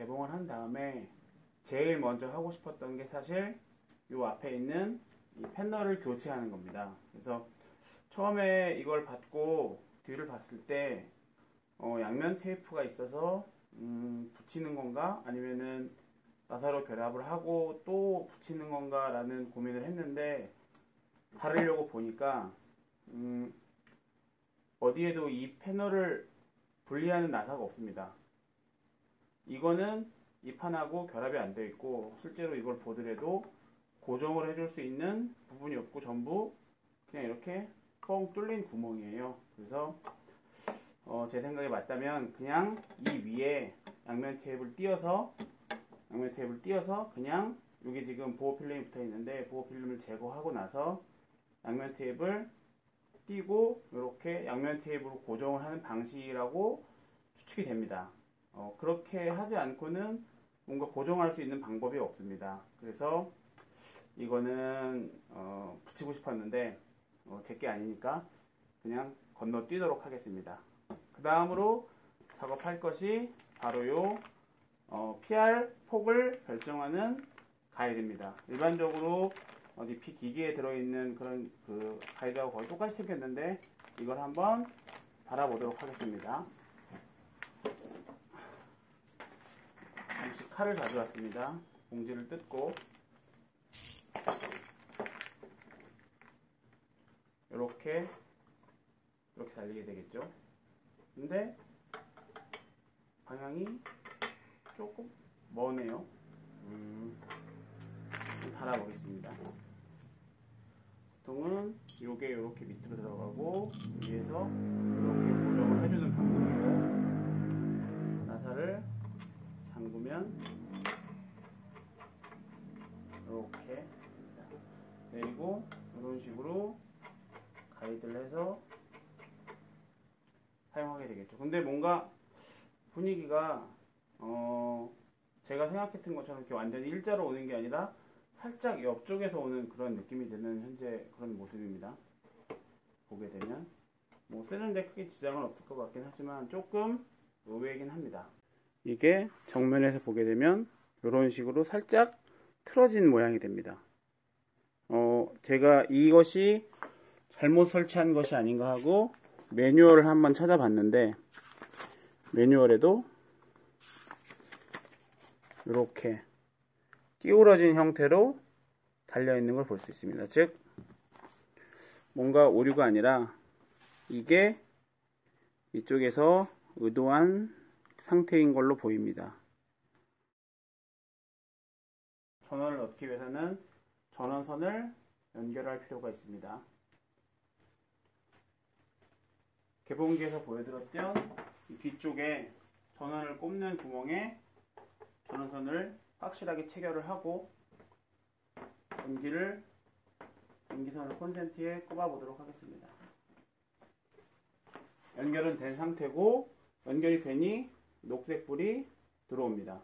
개봉을 한 다음에 제일 먼저 하고 싶었던 게 사실 요 앞에 있는 이 패널을 교체하는 겁니다. 그래서 처음에 이걸 받고 뒤를 봤을 때 양면 테이프가 있어서 붙이는 건가 아니면은 나사로 결합을 하고 또 붙이는 건가 라는 고민을 했는데, 다르려고 보니까 어디에도 이 패널을 분리하는 나사가 없습니다. 이거는 이 판하고 결합이 안 되어 있고, 실제로 이걸 보더라도 고정을 해줄 수 있는 부분이 없고 전부 그냥 이렇게 뻥 뚫린 구멍이에요. 그래서 제 생각에 맞다면 그냥 이 위에 양면 테이프를 띄어서 그냥 여기 지금 보호 필름이 붙어 있는데 보호 필름을 제거하고 나서 양면 테이프를 띄고 이렇게 양면 테이프로 고정을 하는 방식이라고 추측이 됩니다. 그렇게 하지 않고는 뭔가 고정할 수 있는 방법이 없습니다. 그래서 이거는 붙이고 싶었는데 제게 아니니까 그냥 건너뛰도록 하겠습니다. 그 다음으로 작업할 것이 바로 요 PR 폭을 결정하는 가이드입니다. 일반적으로 어디 기기에 들어있는 그런 그 가이드하고 거의 똑같이 생겼는데 이걸 한번 달아보도록 하겠습니다. 잠시 칼을 가져왔습니다. 봉지를 뜯고 이렇게 달리게 되겠죠. 근데 방향이 조금 머네요. 달아보겠습니다. 보통은 요게 이렇게 밑으로 들어가고 위에서 이렇게 고정을 해주는 방법이고, 나사를 잠그면 이렇게 내리고 이런 식으로 가이드를 해서 사용하게 되겠죠. 근데 뭔가 분위기가 제가 생각했던 것처럼 이렇게 완전히 일자로 오는 게 아니라 살짝 옆쪽에서 오는 그런 느낌이 드는 현재 그런 모습입니다. 보게 되면 뭐 쓰는데 크게 지장은 없을 것 같긴 하지만 조금 의외이긴 합니다. 이게 정면에서 보게 되면 이런 식으로 살짝 틀어진 모양이 됩니다. 제가 이것이 잘못 설치한 것이 아닌가 하고 매뉴얼을 한번 찾아봤는데, 매뉴얼에도 이렇게 끼우러진 형태로 달려있는 걸 볼 수 있습니다. 즉 뭔가 오류가 아니라 이게 이쪽에서 의도한 상태인 걸로 보입니다. 전원을 넣기 위해서는 전원선을 연결할 필요가 있습니다. 개봉기에서 보여드렸던 뒤쪽에 전원을 꼽는 구멍에 전원선을 확실하게 체결을 하고 전기선을 콘센트에 꼽아 보도록 하겠습니다. 연결은 된 상태고 연결이 되니 녹색불이 들어옵니다.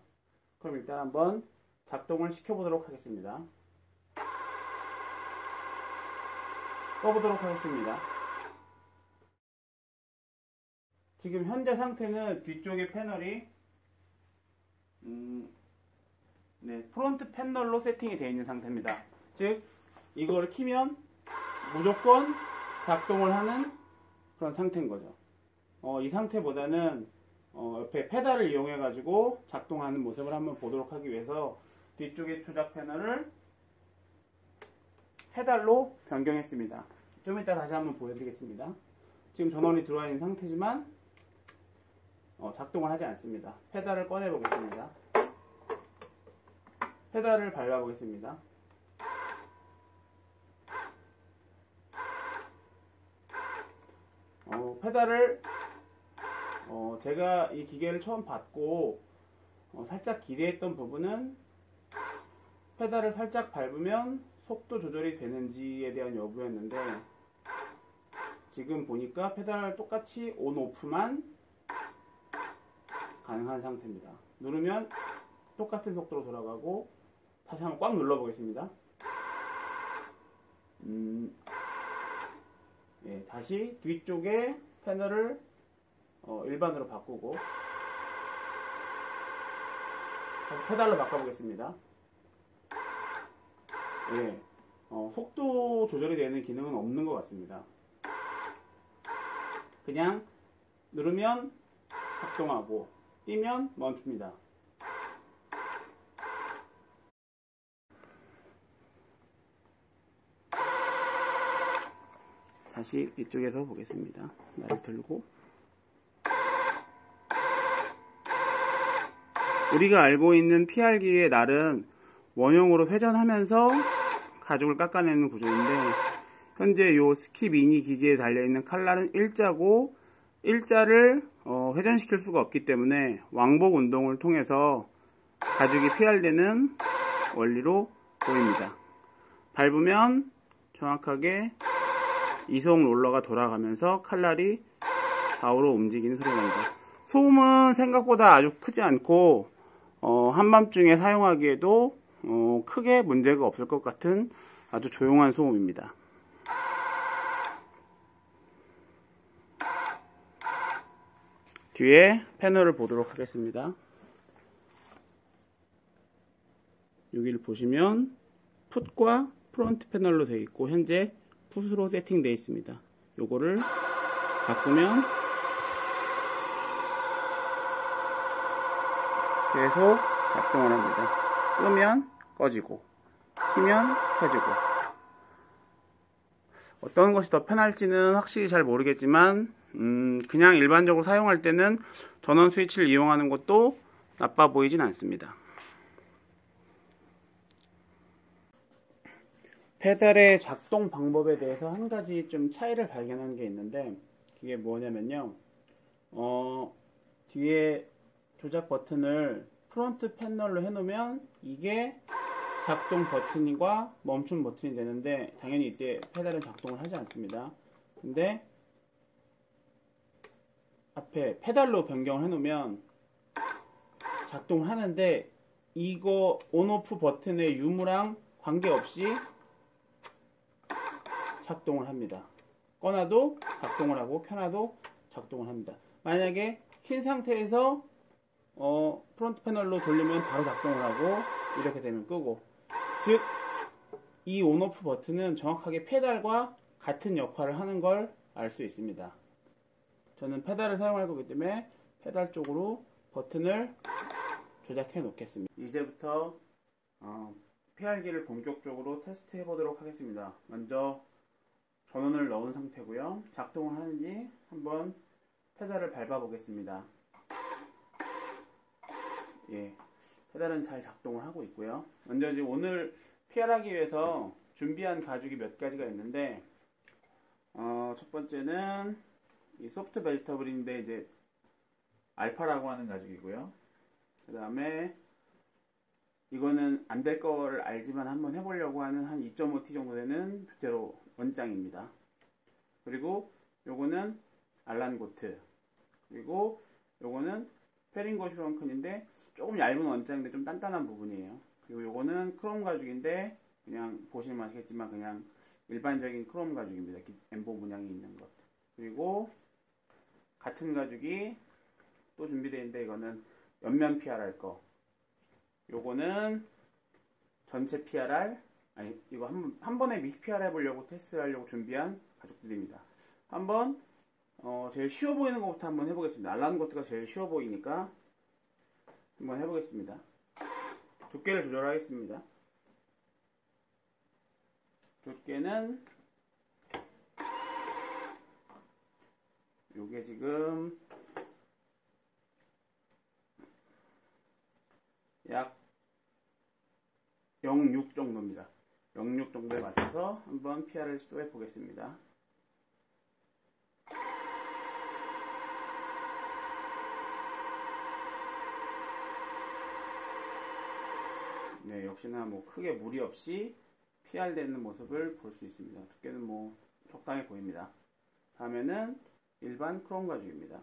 그럼 일단 한번 작동을 시켜보도록 하겠습니다. 꺼보도록 하겠습니다. 지금 현재 상태는 뒤쪽의 패널이 프론트 패널로 세팅이 되어 있는 상태입니다. 즉 이거를 키면 무조건 작동을 하는 그런 상태인 거죠. 이 상태보다는 옆에 페달을 이용해 가지고 작동하는 모습을 한번 보도록 하기 위해서 뒤쪽의 조작 패널을 페달로 변경했습니다. 좀 이따 다시 한번 보여드리겠습니다. 지금 전원이 들어와 있는 상태지만 작동을 하지 않습니다. 페달을 꺼내 보겠습니다. 페달을 밟아 보겠습니다. 페달을 제가 이 기계를 처음 받고 살짝 기대했던 부분은 페달을 살짝 밟으면 속도 조절이 되는지에 대한 여부였는데, 지금 보니까 페달 똑같이 온 오프만 가능한 상태입니다. 누르면 똑같은 속도로 돌아가고, 다시 한번 꽉 눌러 보겠습니다. 다시 뒤쪽에 패널을 일반으로 바꾸고 다시 페달로 바꿔보겠습니다. 예, 속도 조절이 되는 기능은 없는 것 같습니다. 그냥 누르면 작동하고 뛰면 멈춥니다. 다시 이쪽에서 보겠습니다. 날을 들고 우리가 알고 있는 PR기의 날은 원형으로 회전하면서 가죽을 깎아내는 구조인데 현재 이 스키 미니 기계에 달려있는 칼날은 일자고 일자를 회전시킬 수가 없기 때문에 왕복 운동을 통해서 가죽이 PR되는 원리로 보입니다. 밟으면 정확하게 이송 롤러가 돌아가면서 칼날이 좌우로 움직이는 소리가 납니다. 소음은 생각보다 아주 크지 않고 한밤중에 사용하기에도 크게 문제가 없을 것 같은 아주 조용한 소음입니다. 뒤에 패널을 보도록 하겠습니다. 여기를 보시면 풋과 프론트 패널로 되어 있고 현재 풋으로 세팅되어 있습니다. 요거를 바꾸면 계속 작동을 합니다. 끄면 꺼지고 키면 켜지고 어떤 것이 더 편할지는 확실히 잘 모르겠지만 그냥 일반적으로 사용할 때는 전원 스위치를 이용하는 것도 나빠 보이진 않습니다. 페달의 작동 방법에 대해서 한 가지 좀 차이를 발견한 게 있는데 그게 뭐냐면요, 뒤에 조작 버튼을 프론트 패널로 해놓으면 이게 작동 버튼과 멈춤 버튼이 되는데 당연히 이때 페달은 작동을 하지 않습니다. 근데 앞에 페달로 변경을 해놓으면 작동을 하는데 이거 온오프 버튼의 유무랑 관계없이 작동을 합니다. 꺼놔도 작동을 하고 켜놔도 작동을 합니다. 만약에 킨 상태에서 프론트 패널로 돌리면 바로 작동을 하고 이렇게 되면 끄고, 즉 이 온오프 버튼은 정확하게 페달과 같은 역할을 하는 걸 알 수 있습니다. 저는 페달을 사용할 거기 때문에 페달 쪽으로 버튼을 조작해 놓겠습니다. 이제부터 PR기를 본격적으로 테스트 해 보도록 하겠습니다. 먼저 전원을 넣은 상태고요. 작동을 하는지 한번 페달을 밟아 보겠습니다. 예, 페달은 잘 작동을 하고 있고요. 먼저 지금 오늘 PR하기 위해서 준비한 가죽이 몇 가지가 있는데 첫 번째는 이 소프트 베지터블인데 이제 알파라고 하는 가죽이고요. 그 다음에 이거는 안 될 거를 알지만 한번 해보려고 하는 한 2.5T 정도 되는 뷰테로 원장입니다. 그리고 요거는 알란고트, 그리고 요거는 페링거 슈런큰인데 조금 얇은 원장인데 좀 단단한 부분이에요. 그리고 요거는 크롬 가죽인데 그냥 보시면 아시겠지만 그냥 일반적인 크롬 가죽입니다. 엠보 문양이 있는 것. 그리고 같은 가죽이 또 준비되어 있는데 이거는 옆면 PR할 거, 요거는 전체 PRR, 아니 이거 한 번에 믹 PR 해보려고 테스트 하려고 준비한 가죽들입니다. 한번 제일 쉬워 보이는 것부터 한번 해보겠습니다. 알란고트가 제일 쉬워 보이니까 한번 해보겠습니다. 두께를 조절하겠습니다. 두께는 요게 지금 약 0.6 정도입니다. 0.6 정도에 맞춰서 한번 PR을 시도해 보겠습니다. 네, 역시나 뭐 크게 무리 없이 PR되는 모습을 볼 수 있습니다. 두께는 뭐 적당히 보입니다. 다음에는 일반 크롬 가죽입니다.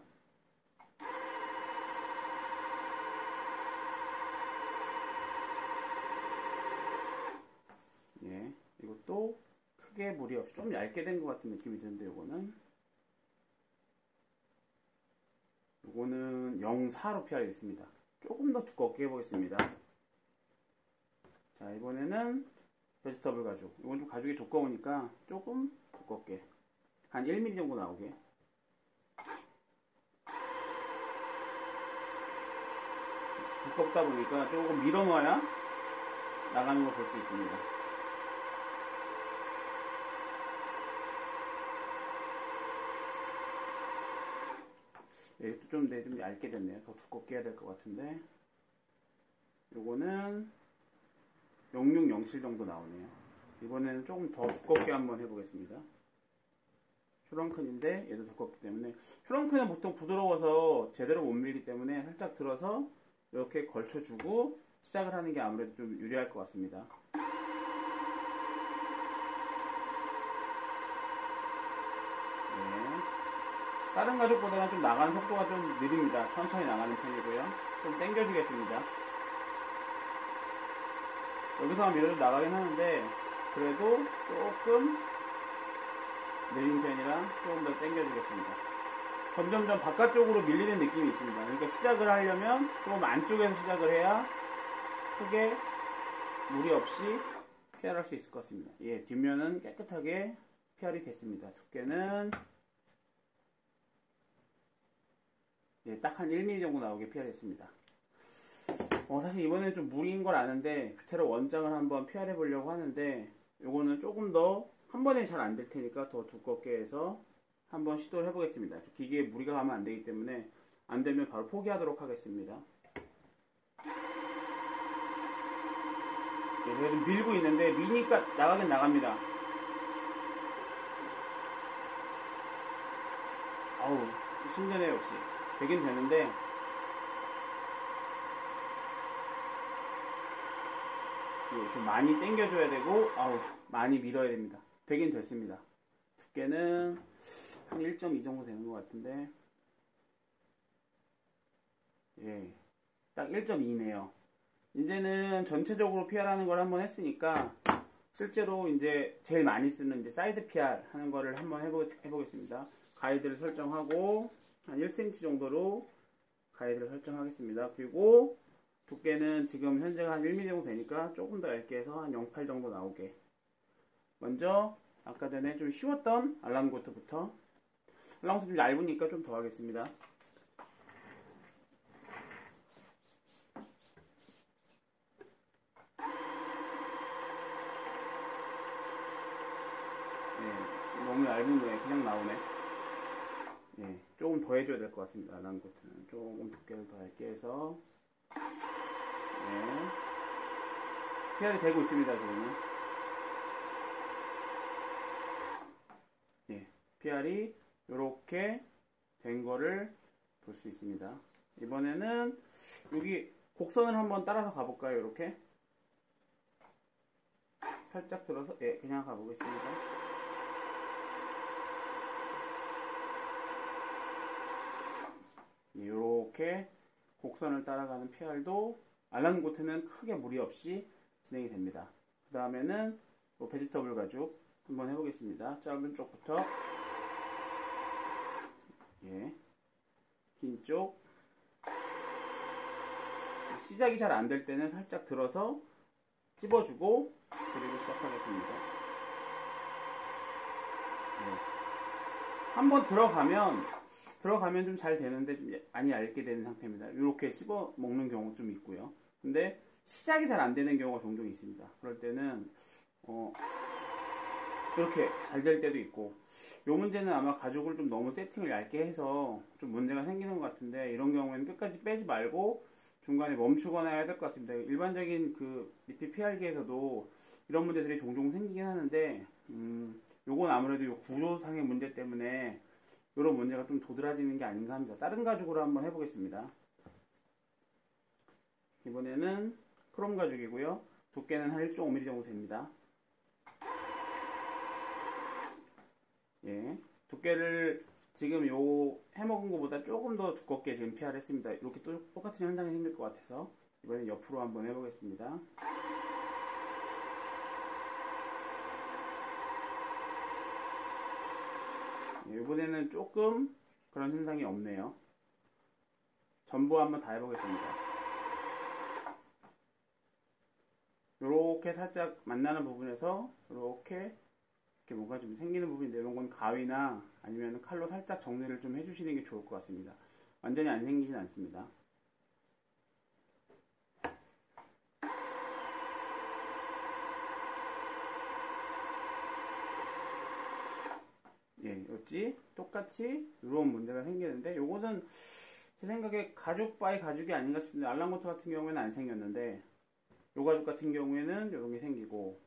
예, 이것도 크게 무리 없이 좀 얇게 된 것 같은 느낌이 드는데 요거는 0.4로 PR이 됐습니다. 조금 더 두껍게 해보겠습니다. 자, 이번에는 베지터블 가죽. 이건 좀 가죽이 두꺼우니까 조금 두껍게. 한 1mm 정도 나오게. 두껍다 보니까 조금 밀어 넣어야 나가는 걸 볼 수 있습니다. 이것도 좀 얇게 됐네요. 더 두껍게 해야 될 것 같은데. 요거는 0607 정도 나오네요. 이번에는 조금 더 두껍게 한번 해보겠습니다. 슈렁큰인데 얘도 두껍기 때문에, 슈렁큰은 보통 부드러워서 제대로 못 밀기 때문에 살짝 들어서 이렇게 걸쳐주고 시작을 하는 게 아무래도 좀 유리할 것 같습니다. 다른 가죽보다는 좀 나가는 속도가 좀 느립니다. 천천히 나가는 편이고요. 좀 당겨주겠습니다. 여기서 밀어도 나가긴 하는데 그래도 조금 느린 편이라 조금 더 당겨주겠습니다. 점점점 바깥쪽으로 밀리는 느낌이 있습니다. 그러니까 시작을 하려면 좀 안쪽에서 시작을 해야 크게 무리 없이 PR할 수 있을 것 같습니다. 예, 뒷면은 깨끗하게 PR이 됐습니다. 두께는 예, 딱 한 1mm 정도 나오게 PR했습니다. 사실 이번에는 좀 무리인 걸 아는데 뷰테로 원장을 한번 PR해 보려고 하는데 요거는 조금 더 한 번에 잘 안 될 테니까 더 두껍게 해서 한번 시도를 해보겠습니다. 기계에 무리가 가면 안 되기 때문에 안 되면 바로 포기하도록 하겠습니다. 예, 제가 좀 밀고 있는데 미니까 나가긴 나갑니다. 아우, 힘드네요. 역시 되긴 되는데 좀 많이 당겨줘야 되고, 아우, 많이 밀어야 됩니다. 되긴 됐습니다. 두께는 한 1.2 정도 되는 것 같은데, 예, 딱 1.2네요. 이제는 전체적으로 PR하는 걸 한번 했으니까 실제로 이제 제일 많이 쓰는 이제 사이드 PR 하는 거를 한번 해보겠습니다. 가이드를 설정하고 한 1cm 정도로 가이드를 설정하겠습니다. 그리고 두께는 지금 현재가 한 1mm 정도 되니까 조금 더 얇게 해서 한 0.8 정도 나오게. 먼저 아까 전에 좀 쉬웠던 알람고트부터. 알람고트 좀 얇으니까 좀 더 하겠습니다. 예, 너무 얇은 거에 그냥 나오네. 예, 조금 더 해줘야 될 것 같습니다. 알람고트는 조금 두께를 더 얇게 해서. 네. PR이 되고 있습니다, 지금은. 예, PR이 이렇게 된 거를 볼 수 있습니다. 이번에는 여기 곡선을 한번 따라서 가볼까요? 이렇게 살짝 들어서, 예, 그냥 가보겠습니다. 이렇게 곡선을 따라가는 PR도 알람고트는 크게 무리 없이 진행이 됩니다. 그 다음에는 베지터블 가죽 한번 해보겠습니다. 짧은 쪽부터, 예, 긴 쪽. 시작이 잘 안 될 때는 살짝 들어서 찝어주고 그리고 시작하겠습니다. 네. 한번 들어가면 좀 잘 되는데 좀 많이 얇게 되는 상태입니다. 이렇게 씹어 먹는 경우 좀 있고요. 근데 시작이 잘 안 되는 경우가 종종 있습니다. 그럴 때는 이렇게 잘 될 때도 있고, 이 문제는 아마 가죽을 좀 너무 세팅을 얇게 해서 좀 문제가 생기는 것 같은데, 이런 경우에는 끝까지 빼지 말고 중간에 멈추거나 해야 될 것 같습니다. 일반적인 그 리필 PR기에서도 이런 문제들이 종종 생기긴 하는데, 요건 아무래도 요 구조상의 문제 때문에 이런 문제가 좀 도드라지는 게 아닌가 합니다. 다른 가죽으로 한번 해보겠습니다. 이번에는 크롬 가죽이고요. 두께는 한 1.5mm 정도 됩니다. 예, 두께를 지금 요 해먹은 것보다 조금 더 두껍게 지금 PR을 했습니다. 이렇게 또 똑같은 현상이 생길 것 같아서 이번엔 옆으로 한번 해보겠습니다. 예, 이번에는 조금 그런 현상이 없네요. 전부 한번 다 해보겠습니다. 이렇게 살짝 만나는 부분에서 이렇게 뭔가 좀 생기는 부분인데 이런 건 가위나 아니면 칼로 살짝 정리를 좀 해주시는 게 좋을 것 같습니다. 완전히 안 생기진 않습니다. 예, 어찌 똑같이 이런 문제가 생기는데 요거는 제 생각에 가죽 바이 가죽이 아닌가 싶은데 알랑보트 같은 경우에는 안 생겼는데 요 가죽 같은 경우에는 이런 게 생기고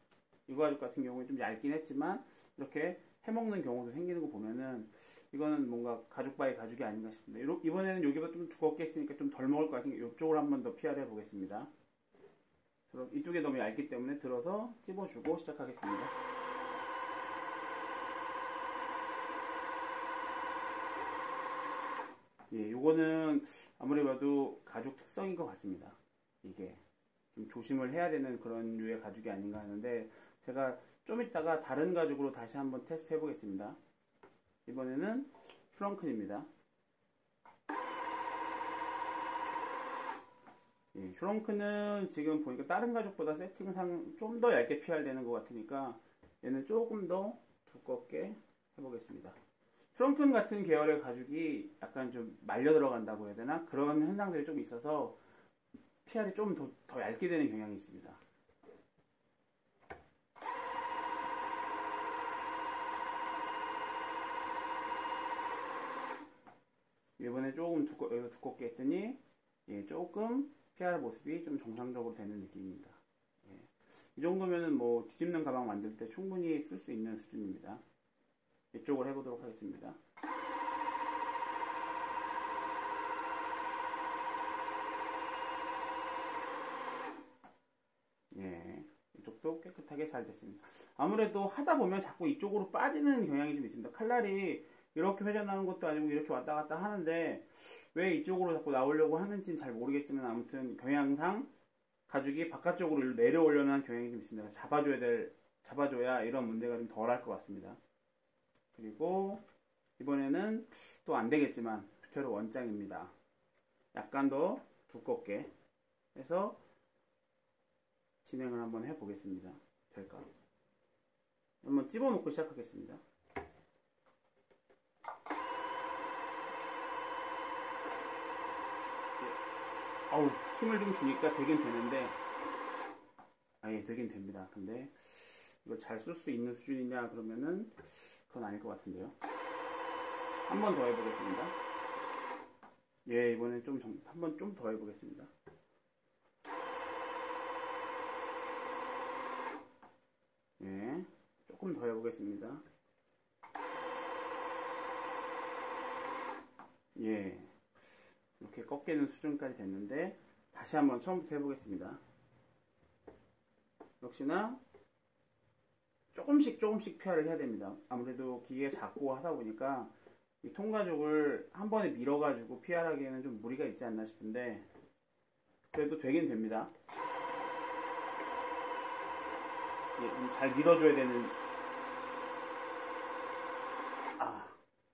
이 가죽 같은 경우는 좀 얇긴 했지만 이렇게 해먹는 경우도 생기는 거 보면은 이거는 뭔가 가죽 바이 가죽이 아닌가 싶은데 이번에는 여기가 좀 두껍게 했으니까 좀 덜 먹을 것 같으니까 이쪽을 한번 더 PR 해보겠습니다. 이쪽에 너무 얇기 때문에 들어서 찝어주고 시작하겠습니다. 예, 요거는 아무리 봐도 가죽 특성인 것 같습니다. 이게 좀 조심을 해야 되는 그런 류의 가죽이 아닌가 하는데 제가 좀 이따가 다른 가죽으로 다시 한번 테스트 해보겠습니다. 이번에는 슈렁큰입니다. 예, 슈렁큰은 지금 보니까 다른 가죽보다 세팅상 좀 더 얇게 PR되는 것 같으니까 얘는 조금 더 두껍게 해보겠습니다. 슈렁큰 같은 계열의 가죽이 약간 좀 말려 들어간다고 해야 되나? 그런 현상들이 좀 있어서 PR이 좀 더 얇게 되는 경향이 있습니다. 이번에 조금 두껍게 했더니 예, 조금 PR 모습이 좀 정상적으로 되는 느낌입니다. 예, 이 정도면은 뭐 뒤집는 가방 만들 때 충분히 쓸 수 있는 수준입니다. 이쪽으로 해보도록 하겠습니다. 예, 이쪽도 깨끗하게 잘 됐습니다. 아무래도 하다 보면 자꾸 이쪽으로 빠지는 경향이 좀 있습니다. 칼날이 이렇게 회전하는 것도 아니고 이렇게 왔다 갔다 하는데 왜 이쪽으로 자꾸 나오려고 하는지는 잘 모르겠지만 아무튼 경향상 가죽이 바깥쪽으로 내려오려는 하는 경향이 좀 있습니다. 잡아줘야 이런 문제가 좀 덜 할 것 같습니다. 그리고 이번에는 또 안 되겠지만 뷰테르 원장입니다. 약간 더 두껍게 해서 진행을 한번 해보겠습니다. 될까? 한번 집어놓고 시작하겠습니다. 어우, 힘을 좀 주니까 되긴 되는데, 아예 되긴 됩니다. 근데 이거 잘 쓸 수 있는 수준이냐 그러면은 그건 아닐 것 같은데요. 한 번 더 해보겠습니다. 예, 이번엔 한 번 좀 더 해보겠습니다. 예, 조금 더 해보겠습니다. 예, 이렇게 꺾이는 수준까지 됐는데 다시 한번 처음부터 해보겠습니다. 역시나 조금씩 PR을 해야 됩니다. 아무래도 기계가 작고 하다 보니까 이 통가죽을 한 번에 밀어가지고 PR하기에는 좀 무리가 있지 않나 싶은데 그래도 되긴 됩니다. 예, 좀 잘 밀어줘야 되는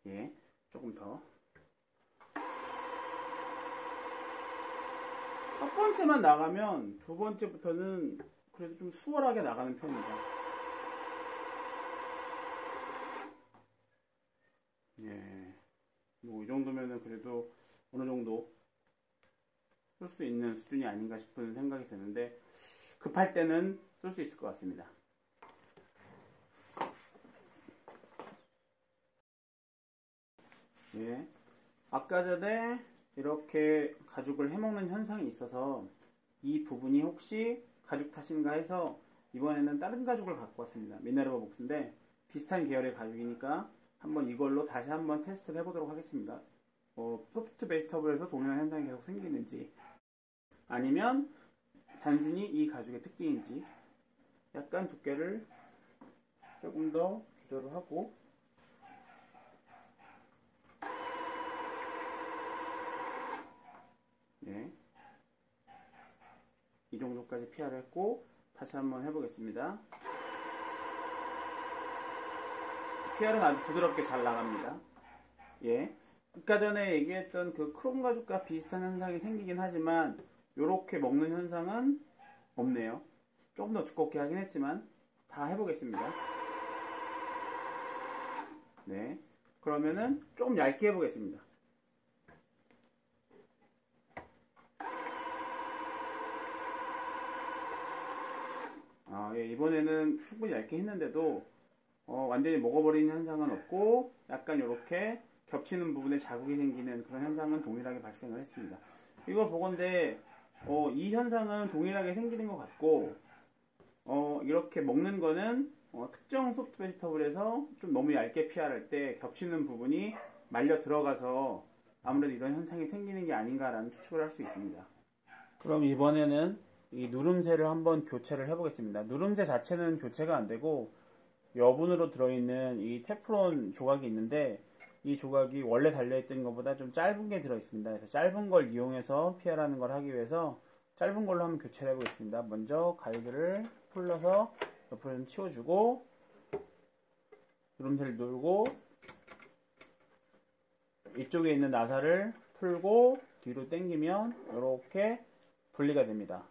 예, 조금 더. 첫 번째만 나가면 두 번째부터는 그래도 좀 수월하게 나가는 편입니다. 예, 뭐 이 정도면은 그래도 어느 정도 쓸 수 있는 수준이 아닌가 싶은 생각이 드는데 급할 때는 쓸 수 있을 것 같습니다. 예, 아까 전에 이렇게 가죽을 해먹는 현상이 있어서 이 부분이 혹시 가죽 탓인가 해서 이번에는 다른 가죽을 갖고 왔습니다. 미네르바 복스인데 비슷한 계열의 가죽이니까 한번 이걸로 다시 한번 테스트를 해보도록 하겠습니다. 소프트 베지터블에서 동일한 현상이 계속 생기는지 아니면 단순히 이 가죽의 특징인지 약간 두께를 조금 더 조절을 하고 네, 이 정도까지 PR을 했고 다시 한번 해보겠습니다. PR은 아주 부드럽게 잘 나갑니다. 예, 아까 전에 얘기했던 그 크롬 가죽과 비슷한 현상이 생기긴 하지만 이렇게 먹는 현상은 없네요. 조금 더 두껍게 하긴 했지만 다 해보겠습니다. 네, 그러면은 조금 얇게 해보겠습니다. 예, 이번에는 충분히 얇게 했는데도 완전히 먹어버리는 현상은 없고 약간 이렇게 겹치는 부분에 자국이 생기는 그런 현상은 동일하게 발생을 했습니다. 이걸 보건대 이 현상은 동일하게 생기는 것 같고 이렇게 먹는 거는 특정 소프트 베지터블에서 좀 너무 얇게 피하할 때 겹치는 부분이 말려 들어가서 아무래도 이런 현상이 생기는 게 아닌가라는 추측을 할 수 있습니다. 그럼 이번에는 이 누름새를 한번 교체를 해보겠습니다. 누름새 자체는 교체가 안 되고 여분으로 들어있는 이 테프론 조각이 있는데 이 조각이 원래 달려있던 것보다 좀 짧은 게 들어있습니다. 그래서 짧은 걸 이용해서 피하라는 걸 하기 위해서 짧은 걸로 한번 교체를 해보겠습니다. 먼저 가이드를 풀러서 옆으로 좀 치워주고 누름새를 누르고 이쪽에 있는 나사를 풀고 뒤로 당기면 이렇게 분리가 됩니다.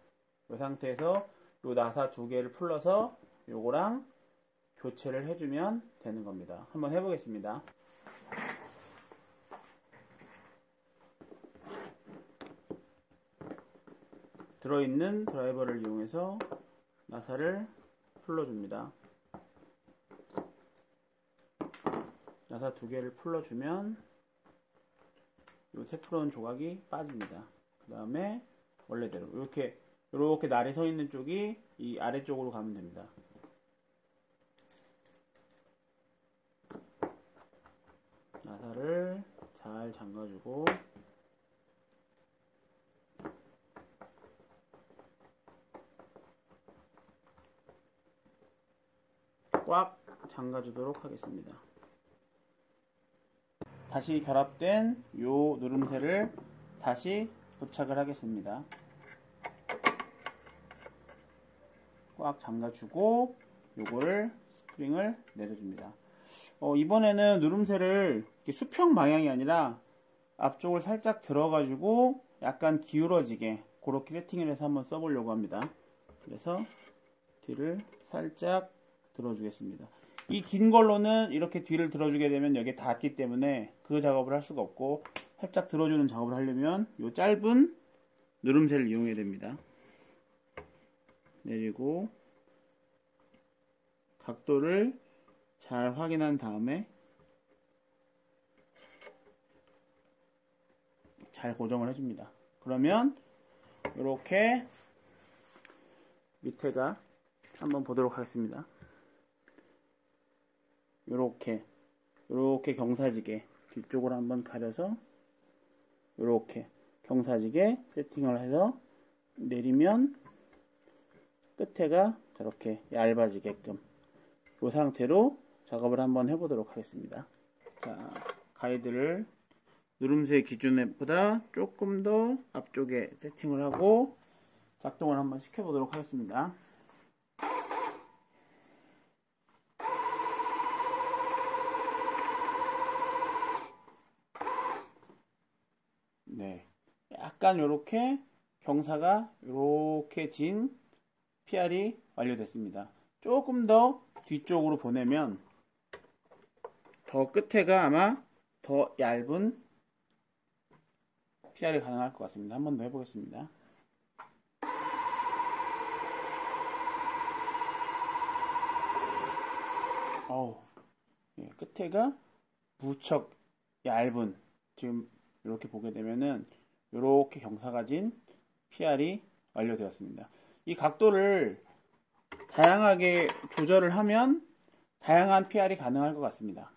이 상태에서 이 나사 두 개를 풀러서 요거랑 교체를 해주면 되는 겁니다. 한번 해보겠습니다. 들어있는 드라이버를 이용해서 나사를 풀러줍니다. 나사 두 개를 풀러주면 이 테프론 조각이 빠집니다. 그 다음에 원래대로 이렇게 날이 서 있는 쪽이 이 아래쪽으로 가면 됩니다. 나사를 잘 잠가주고 꽉 잠가주도록 하겠습니다. 다시 결합된 요 누름새를 다시 부착을 하겠습니다. 꽉 잠가주고 요거를 스프링을 내려줍니다. 이번에는 누름새를 수평 방향이 아니라 앞쪽을 살짝 들어가지고 약간 기울어지게 그렇게 세팅을 해서 한번 써보려고 합니다. 그래서 뒤를 살짝 들어주겠습니다. 이 긴 걸로는 이렇게 뒤를 들어주게 되면 여기에 닿기 때문에 그 작업을 할 수가 없고 살짝 들어주는 작업을 하려면 이 짧은 누름새를 이용해야 됩니다. 내리고 각도를 잘 확인한 다음에 잘 고정을 해줍니다. 그러면 이렇게 밑에가 한번 보도록 하겠습니다. 이렇게 경사지게 뒤쪽으로 한번 가려서 이렇게 경사지게 세팅을 해서 내리면 끝에가 저렇게 얇아지게끔 이 상태로 작업을 한번 해보도록 하겠습니다. 자, 가이드를 누름새 기준보다 조금 더 앞쪽에 세팅을 하고 작동을 한번 시켜보도록 하겠습니다. 네, 약간 이렇게 경사가 이렇게 진 PR이 완료됐습니다. 조금 더 뒤쪽으로 보내면 더 끝에가 아마 더 얇은 PR이 가능할 것 같습니다. 한 번 더 해보겠습니다. 끝에가 무척 얇은, 지금 이렇게 보게 되면은 이렇게 경사가 진 PR이 완료되었습니다. 이 각도를 다양하게 조절을 하면 다양한 PR이 가능할 것 같습니다.